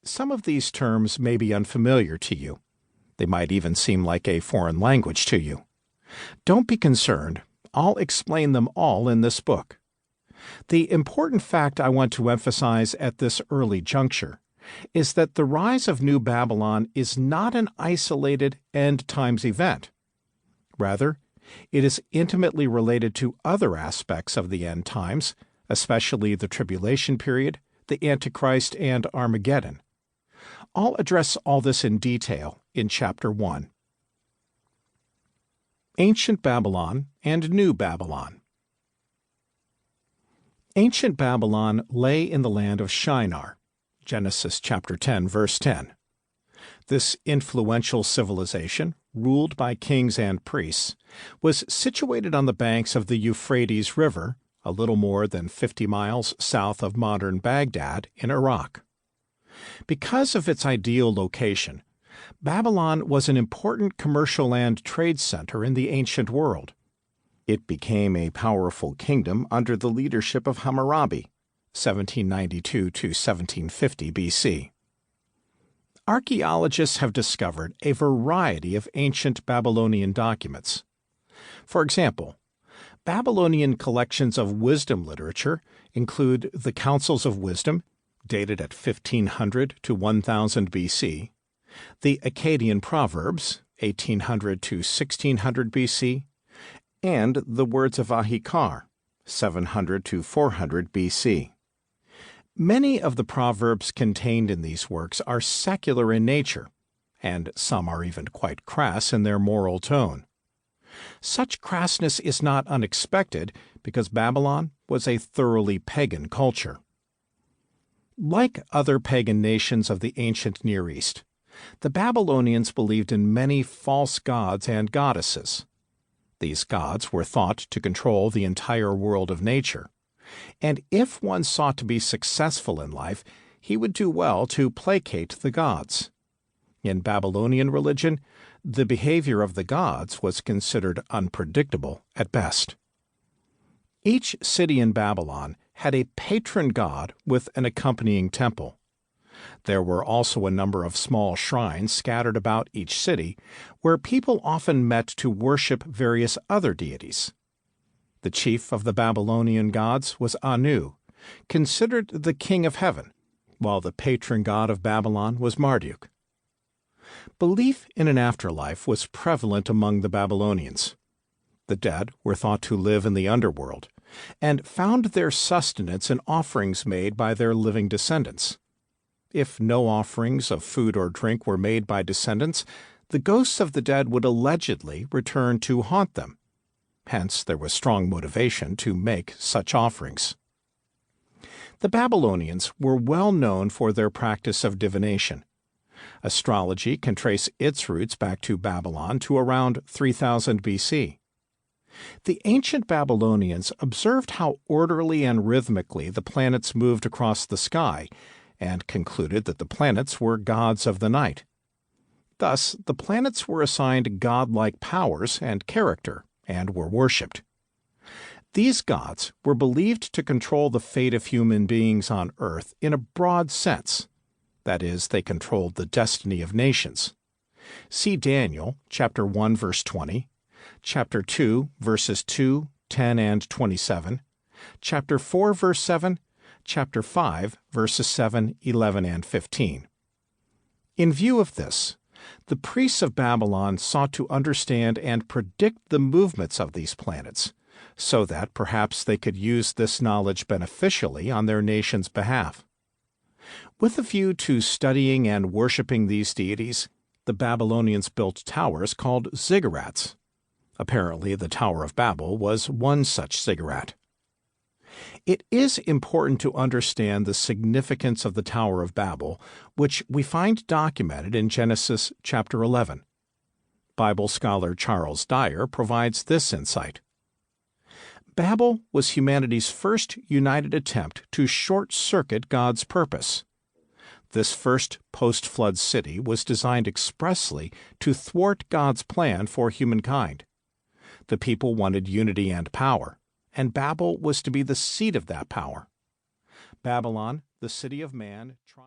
Some of these terms may be unfamiliar to you. They might even seem like a foreign language to you. Don't be concerned. I'll explain them all in this book. The important fact I want to emphasize at this early juncture is that the rise of New Babylon is not an isolated end times event. Rather, it is intimately related to other aspects of the end times, especially the tribulation period, the Antichrist, and Armageddon. I'll address all this in detail in Chapter 1. Ancient Babylon and New Babylon. Ancient Babylon lay in the land of Shinar, Genesis chapter 10, verse 10. This influential civilization, ruled by kings and priests, was situated on the banks of the Euphrates River, a little more than 50 miles south of modern Baghdad in Iraq. Because of its ideal location, Babylon was an important commercial and trade center in the ancient world. It became a powerful kingdom under the leadership of Hammurabi, 1792 to 1750 BC. Archaeologists have discovered a variety of ancient Babylonian documents. For example, Babylonian collections of wisdom literature include the Councils of Wisdom, dated at 1500 to 1000 BC, the Akkadian Proverbs, 1800 to 1600 BC, and the Words of Ahikar, 700 to 400 BC. Many of the proverbs contained in these works are secular in nature, and some are even quite crass in their moral tone. Such crassness is not unexpected because Babylon was a thoroughly pagan culture. Like other pagan nations of the ancient Near East, the Babylonians believed in many false gods and goddesses. These gods were thought to control the entire world of nature, and if one sought to be successful in life, he would do well to placate the gods. In Babylonian religion, the behavior of the gods was considered unpredictable at best. Each city in Babylon had a patron god with an accompanying temple. There were also a number of small shrines scattered about each city, where people often met to worship various other deities. The chief of the Babylonian gods was Anu, considered the king of heaven, while the patron god of Babylon was Marduk. Belief in an afterlife was prevalent among the Babylonians. The dead were thought to live in the underworld, and found their sustenance in offerings made by their living descendants. If no offerings of food or drink were made by descendants, the ghosts of the dead would allegedly return to haunt them. Hence, there was strong motivation to make such offerings. The Babylonians were well known for their practice of divination. Astrology can trace its roots back to Babylon to around 3000 BC. The ancient Babylonians observed how orderly and rhythmically the planets moved across the sky, and concluded that the planets were gods of the night. Thus, the planets were assigned godlike powers and character, and were worshipped. These gods were believed to control the fate of human beings on earth in a broad sense. That is, they controlled the destiny of nations. See Daniel, chapter 1, verse 20, chapter 2, verses 2, 10, and 27, chapter 4, verse 7, chapter 5, verses 7, 11, and 15. In view of this, the priests of Babylon sought to understand and predict the movements of these planets, so that perhaps they could use this knowledge beneficially on their nation's behalf. With a view to studying and worshiping these deities, the Babylonians built towers called ziggurats. Apparently, the Tower of Babel was one such ziggurat. It is important to understand the significance of the Tower of Babel, which we find documented in Genesis chapter 11. Bible scholar Charles Dyer provides this insight. Babel was humanity's first united attempt to short-circuit God's purpose. This first post-flood city was designed expressly to thwart God's plan for humankind. The people wanted unity and power, and Babel was to be the seat of that power. Babylon, the city of man, tried